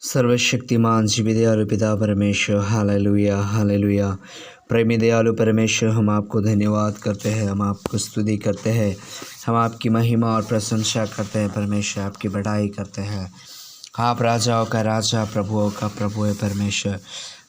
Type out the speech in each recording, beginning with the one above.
सर्वशक्तिमान जीवी दयालु पिता परमेश्वर, हालेलुया हालेलुया। प्रेमी दयालु परमेश्वर, हम आपको धन्यवाद करते हैं, हम आपको स्तुति करते हैं, हम आपकी महिमा और प्रशंसा करते हैं परमेश्वर, आपकी बड़ाई करते हैं। आप राजाओं का राजा, प्रभुओं का प्रभु है परमेश्वर।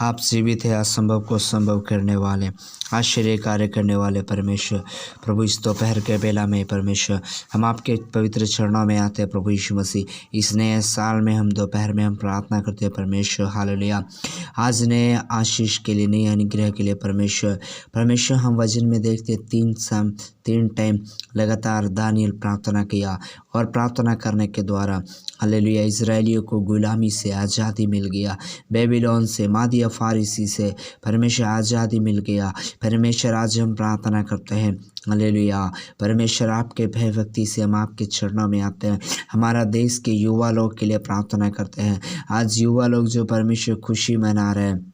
आप जीवित है, असंभव को संभव करने वाले, आश्चर्य कार्य करने वाले परमेश्वर। प्रभु इस दोपहर के बेला में परमेश्वर हम आपके पवित्र चरणों में आते हैं प्रभु यीशु मसीह। इस नए साल में हम दोपहर में हम प्रार्थना करते हैं परमेश्वर, हालेलुया। आज नए आशीष के लिए, नए अनुग्रह के लिए परमेश्वर हम वचन में देखते 3 टाइम लगातार दानियल प्रार्थना किया और प्रार्थना करने के द्वारा हालेलुया इजरायलियों को गुलामी से आज़ादी मिल गया, बेबीलोन से, मादिया फारिसी से परमेश्वर आज़ादी मिल गया। परमेश्वर आज हम प्रार्थना करते हैं हालेलुया। परमेश्वर आपके भयभक्ति से हम आपके चरणों में आते हैं। हमारा देश के युवा लोग के लिए प्रार्थना करते हैं। आज युवा लोग जो परमेश्वर खुशी मना रहे हैं,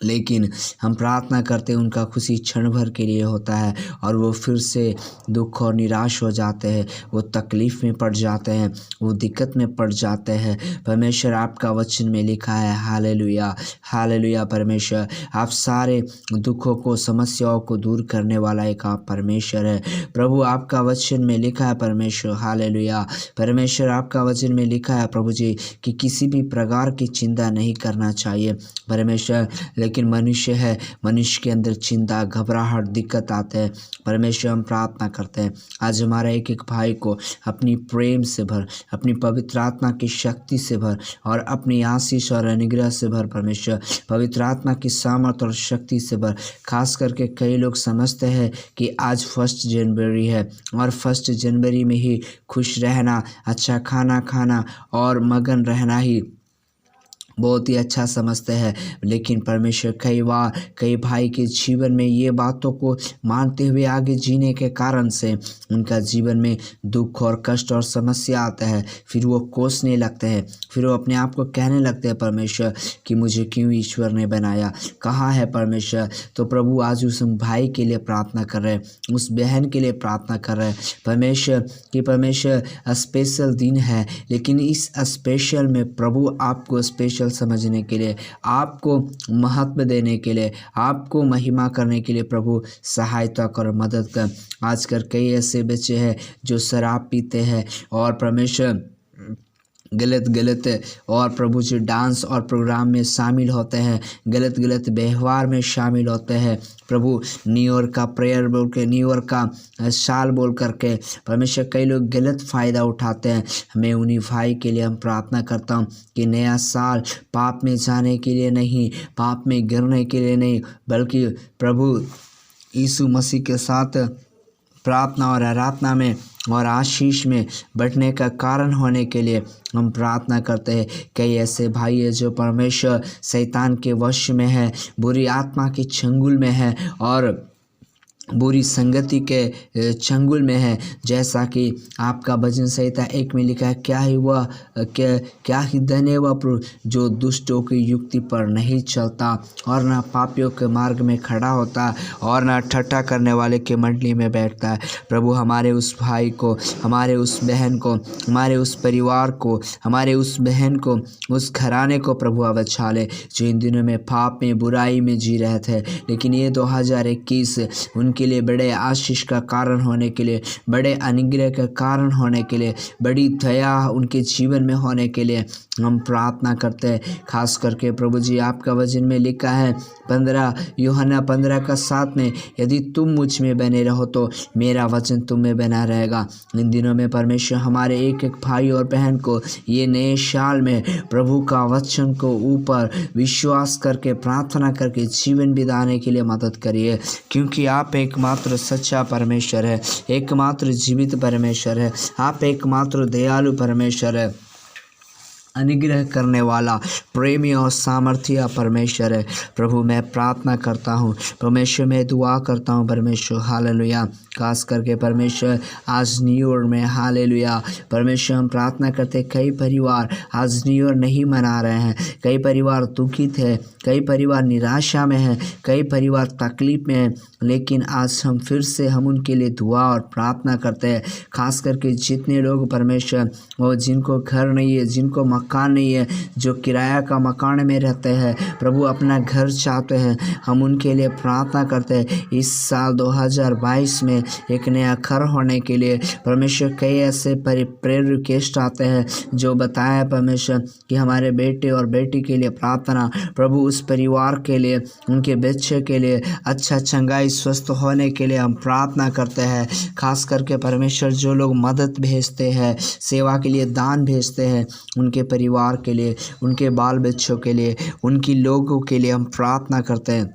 लेकिन हम प्रार्थना करते हैं उनका खुशी क्षण भर के लिए होता है और वो फिर से दुख और निराश हो जाते हैं, वो तकलीफ़ में पड़ जाते हैं, वो दिक्कत में पड़ जाते हैं। परमेश्वर आपका वचन में लिखा है हालेलुया हालेलुया। परमेश्वर आप सारे दुखों को, समस्याओं को दूर करने वाला एक आप परमेश्वर है। प्रभु आपका वचन में लिखा है परमेश्वर, हालेलुया। परमेश्वर आपका वचन में लिखा है प्रभु जी कि किसी भी प्रकार की चिंता नहीं करना चाहिए परमेश्वर, लेकिन मनुष्य है, मनुष्य के अंदर चिंता, घबराहट, दिक्कत आते हैं। परमेश्वर हम प्रार्थना करते हैं आज हमारा एक एक भाई को अपनी प्रेम से भर, अपनी पवित्र आत्मा की शक्ति से भर और अपनी आशीष और अनुग्रह से भर परमेश्वर। पवित्र आत्मा की सामर्थ और शक्ति से भर। खास करके कई लोग समझते हैं कि आज 1 जनवरी है और 1 जनवरी में ही खुश रहना, अच्छा खाना खाना और मगन रहना ही बहुत ही अच्छा समझते हैं, लेकिन परमेश्वर कई बार कई भाई के जीवन में ये बातों को मानते हुए आगे जीने के कारण से उनका जीवन में दुख और कष्ट और समस्या आता है। फिर वो कोसने लगते हैं, फिर वो अपने आप को कहने लगते हैं परमेश्वर कि मुझे क्यों ईश्वर ने बनाया, कहाँ है परमेश्वर। तो प्रभु आज उस भाई के लिए प्रार्थना कर रहे हैं, उस बहन के लिए प्रार्थना कर रहे हैं परमेश्वर कि परमेश्वर स्पेशल दिन है, लेकिन इस स्पेशल में प्रभु आपको स्पेशल समझने के लिए, आपको महत्व देने के लिए, आपको महिमा करने के लिए प्रभु सहायता कर, मदद कर। आजकल कई ऐसे बच्चे हैं जो शराब पीते हैं और परमेश्वर गलत और प्रभु जी डांस और प्रोग्राम में शामिल होते हैं, गलत व्यवहार में शामिल होते हैं। प्रभु न्यू ईयर का प्रेयर बोल के, न्यू ईयर का साल बोल करके परमेश्वर कई लोग गलत फ़ायदा उठाते हैं। मैं उन्हीं भाई के लिए हम प्रार्थना करता हूँ कि नया साल पाप में जाने के लिए नहीं, पाप में गिरने के लिए नहीं, बल्कि प्रभु यीशु मसीह के साथ प्रार्थना और आराधना में और आशीष में बढ़ने का कारण होने के लिए हम प्रार्थना करते हैं। कई ऐसे भाई हैं जो परमेश्वर शैतान के वश में है, बुरी आत्मा के चंगुल में है और बुरी संगति के चंगुल में है। जैसा कि आपका भजन संहिता 1 में लिखा है, क्या ही धन्य वह जो दुष्टों की युक्ति पर नहीं चलता और ना पापियों के मार्ग में खड़ा होता और ना ठट्ठा करने वाले के मंडली में बैठता है। प्रभु हमारे उस भाई को, हमारे उस बहन को, हमारे उस परिवार को, हमारे उस बहन को, उस घराने को प्रभु आप बचा ले जो इन दिनों में पाप में, बुराई में जी रहे थे, लेकिन ये 2021 के लिए बड़े आशीष का कारण होने के लिए, बड़े अनुग्रह का कारण होने के लिए, बड़ी दया उनके जीवन में होने के लिए हम प्रार्थना करते हैं। खास करके प्रभु जी आपका वचन में लिखा है 15:15 में, यदि तुम मुझ में बने रहो तो मेरा वचन तुम में बना रहेगा। इन दिनों में परमेश्वर हमारे एक एक भाई और बहन को ये नए साल में प्रभु का वचन को ऊपर विश्वास करके, प्रार्थना करके जीवन बिताने के लिए मदद करिए, क्योंकि आप एकमात्र सच्चा परमेश्वर है, एकमात्र जीवित परमेश्वर है, आप एकमात्र दयालु परमेश्वर है, अनुग्रह करने वाला, प्रेमी और सामर्थ्य परमेश्वर है। प्रभु मैं प्रार्थना करता हूँ परमेश्वर, मैं दुआ करता हूँ परमेश्वर, हालेलुया। खास करके परमेश्वर आज न्यू ईयर में, हालेलुया परमेश्वर हम प्रार्थना करते, कई परिवार आज न्यू ईयर नहीं मना रहे हैं, कई परिवार दुखित है, कई परिवार निराशा में है, कई परिवार तकलीफ में है, लेकिन आज हम फिर से हम उनके लिए दुआ और प्रार्थना करते हैं। खास करके जितने लोग परमेश्वर वो जिनको घर नहीं है, जिनको मकान नहीं है, जो किराया का मकान में रहते हैं प्रभु अपना घर चाहते हैं, हम उनके लिए प्रार्थना करते हैं। इस साल 2022 में एक नया घर होने के लिए परमेश्वर कई ऐसे प्रेयर रिक्वेस्ट आते हैं जो बताया परमेश्वर कि हमारे बेटे और बेटी के लिए प्रार्थना, प्रभु उस परिवार के लिए, उनके बच्चे के लिए अच्छा चंगाई स्वस्थ होने के लिए हम प्रार्थना करते हैं। खास करके परमेश्वर जो लोग मदद भेजते हैं, सेवा के लिए दान भेजते हैं, उनके परिवार के लिए, उनके बाल बच्चों के लिए, उनकी लोगों के लिए हम प्रार्थना करते हैं।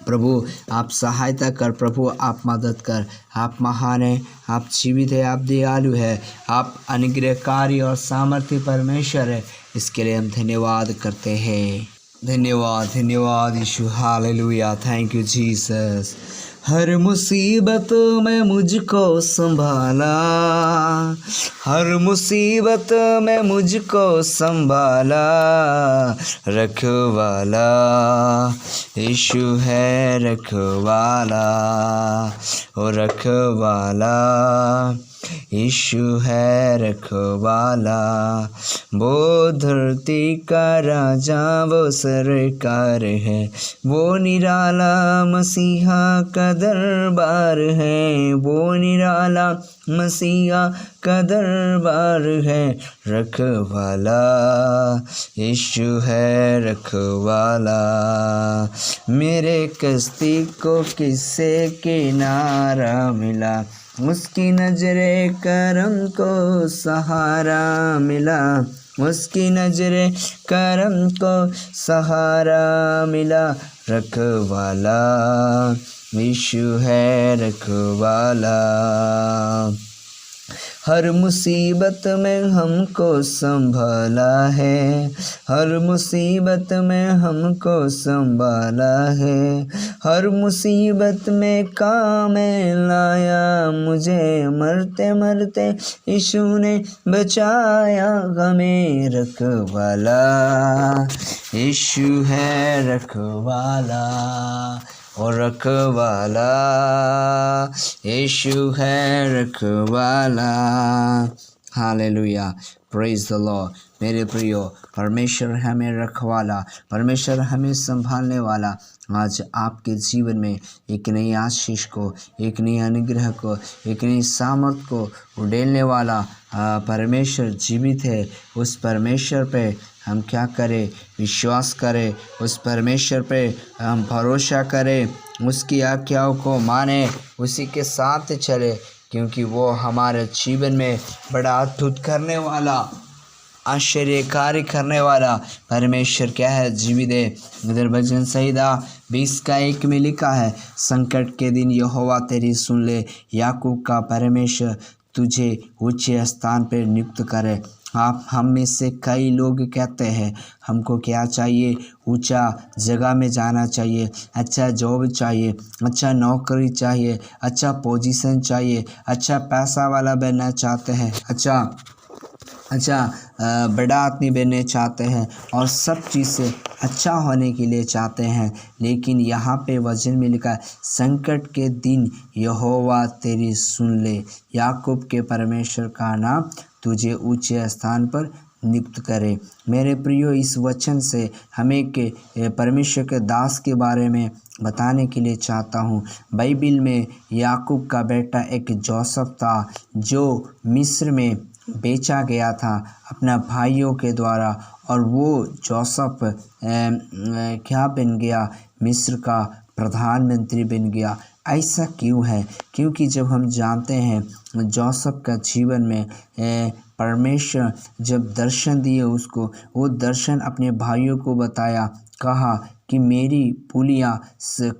प्रभु आप सहायता कर, प्रभु आप मदद कर। आप महान हैं, आप जीवित है, आप दयालु है, आप अनुग्रहकारी और सामर्थ्य परमेश्वर है। इसके लिए हम धन्यवाद करते हैं। धन्यवाद धन्यवाद यीशु, हालेलुया, थैंक यू जीसस। हर मुसीबत में मुझको संभाला, हर मुसीबत में मुझको संभाला, रखवाला यीशु है, रखवाला ओ रखवाला यीशु है, रखवाला। वो धरती का राजा, वो सरकार है, वो निराला मसीहा का दरबार है, वो निराला मसीहा का दरबार है, रखवाला यीशु है, रखवाला। मेरे कश्ती को किससे किनारा मिला, उसकी नजरे करम को सहारा मिला, उसकी नजरे करम को सहारा मिला, रखवाला यीशु है, रखवाला। हर मुसीबत में हमको संभाला है, हर मुसीबत में हमको संभाला है, हर मुसीबत में काम लाया मुझे, मरते मरते यीशु ने बचाया हमें, रखवाला यीशु है, रखवाला और रखवाला यीशु है, रखवाला। Hallelujah, praise the Lord. मेरे प्रियो, परमेश्वर हमें रखवाला, परमेश्वर हमें संभालने वाला आज आपके जीवन में एक नई आशीष को, एक नई अनुग्रह को, एक नई सामर्थ को उड़ेलने वाला परमेश्वर जीवित है। उस परमेश्वर पे हम क्या करें? विश्वास करें, उस परमेश्वर पे हम भरोसा करें, उसकी आज्ञाओं को माने, उसी के साथ चले, क्योंकि वो हमारे जीवन में बड़ा अद्भुत करने वाला, आश्चर्य कार्य करने वाला परमेश्वर क्या है? जीवित है। इधर भजन संहिता 20:1 में लिखा है, संकट के दिन यहोवा तेरी सुन ले, याकूब का परमेश्वर तुझे ऊंचे स्थान पर नियुक्त करे। आप हम में से कई लोग कहते हैं हमको क्या चाहिए? ऊंचा जगह में जाना चाहिए, अच्छा जॉब चाहिए, अच्छा नौकरी चाहिए, अच्छा पोजीशन चाहिए, अच्छा पैसा वाला बनना चाहते हैं, अच्छा बड़ा आदमी बनने चाहते हैं और सब चीज़ से अच्छा होने के लिए चाहते हैं। लेकिन यहाँ पे वचन में लिखा है, संकट के दिन यहोवा तेरी सुन ले, याकूब के परमेश्वर का नाम तुझे ऊंचे स्थान पर नियुक्त करे। मेरे प्रियो, इस वचन से हमें के परमेश्वर के दास के बारे में बताने के लिए चाहता हूँ। बाइबिल में याकूब का बेटा एक जोसेफ था, जो मिस्र में बेचा गया था अपना भाइयों के द्वारा, और वो जोसेफ क्या बन गया? मिस्र का प्रधानमंत्री बन गया। ऐसा क्यों है? क्योंकि जब हम जानते हैं जोसेफ का जीवन में परमेश्वर जब दर्शन दिए उसको, वो दर्शन अपने भाइयों को बताया, कहा कि मेरी पुलिया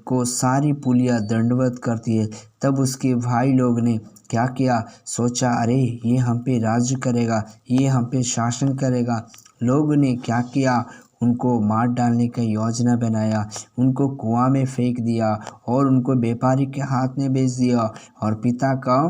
को सारी पुलिया दंडवत करती है। तब उसके भाई लोग ने क्या किया? सोचा, अरे ये हम पे राज्य करेगा, ये हम पे शासन करेगा। लोग ने क्या किया? उनको मार डालने का योजना बनाया, उनको कुआं में फेंक दिया और उनको व्यापारी के हाथ में बेच दिया। और पिता का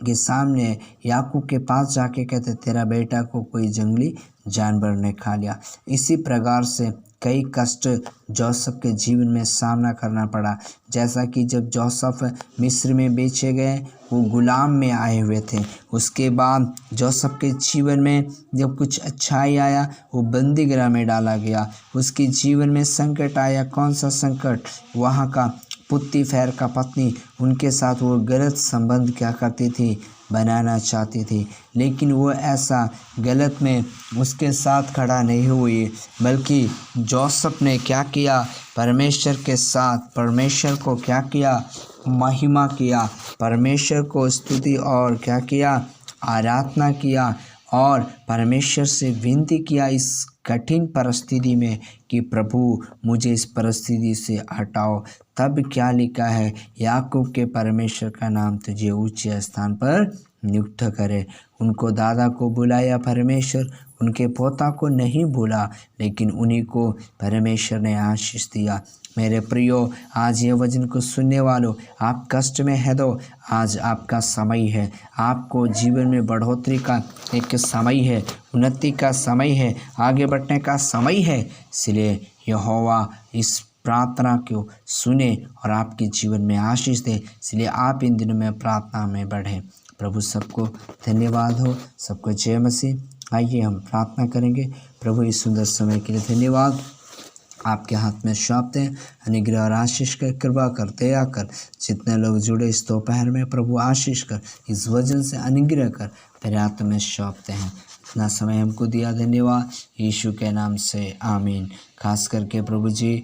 के सामने याकूब के पास जाके कहते तेरा बेटा को कोई जंगली जानवर ने खा लिया। इसी प्रकार से कई कष्ट जोसेफ के जीवन में सामना करना पड़ा। जैसा कि जब जोसेफ मिस्र में बेचे गए, वो गुलाम में आए हुए थे। उसके बाद जोसेफ के जीवन में जब कुछ अच्छाई आया, वो बंदीगृह में डाला गया। उसके जीवन में संकट आया। कौन सा संकट? वहाँ का पुत्तीफेर का पत्नी, उनके साथ वो गलत संबंध क्या करती थी, बनाना चाहती थी। लेकिन वो ऐसा गलत में उसके साथ खड़ा नहीं हुई, बल्कि जोसेफ ने क्या किया, परमेश्वर के साथ परमेश्वर को क्या किया, महिमा किया, परमेश्वर को स्तुति और क्या किया, आराधना किया और परमेश्वर से विनती किया इस कठिन परिस्थिति में कि प्रभु मुझे इस परिस्थिति से हटाओ। तब क्या लिखा है, याकूब के परमेश्वर का नाम तुझे ऊंचे स्थान पर नियुक्त करे। उनको दादा को बुलाया परमेश्वर, उनके पोता को नहीं भूला, लेकिन उन्हीं को परमेश्वर ने आशीष दिया। मेरे प्रियो, आज ये वचन को सुनने वालों, आप कष्ट में है तो आज आपका समय है। आपको जीवन में बढ़ोतरी का एक समय है, उन्नति का समय है, आगे बढ़ने का समय है। इसलिए यहोवा इस प्रार्थना को सुने और आपके जीवन में आशीष दे। इसलिए आप इन दिनों में प्रार्थना में बढ़ें। प्रभु सबको धन्यवाद हो, सबको जय मसीह। आइए हम प्रार्थना करेंगे। प्रभु इस सुंदर समय के लिए धन्यवाद। आपके हाथ में सौंपते हैं, अनुग्रह और आशीष कर, कृपा कर, दया कर। जितने लोग जुड़े इस दोपहर में प्रभु आशीष कर, इस वजन से अनुग्रह कर, तेरे हाथ में सौंपते हैं। इतना समय हमको दिया, धन्यवाद यीशु के नाम से, आमीन। खास करके प्रभु जी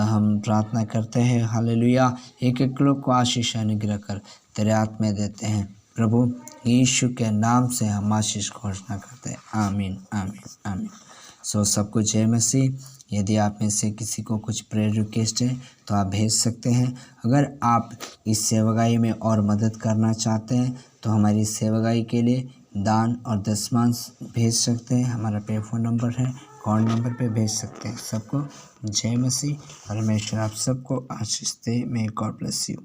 हम प्रार्थना करते हैं, हालेलुया, एक एक लोग को आशीष अनुग्रह कर तेरे हाथ में देते हैं। प्रभु यीशु के नाम से हम आशीष घोषणा करते हैं, आमीन, आमीन, आमीन। सबको जय मसीह। यदि आप में से किसी को कुछ प्रेयर रिक्वेस्ट है तो आप भेज सकते हैं। अगर आप इस सेवगाई में और मदद करना चाहते हैं तो हमारी सेवगाई के लिए दान और दशमांश भेज सकते हैं। हमारा पे-फोन नंबर है, अकाउंट नंबर पे भेज सकते हैं। सबको जय मसीह। परमेश्वर आप सबको आशीष दे। May God bless you.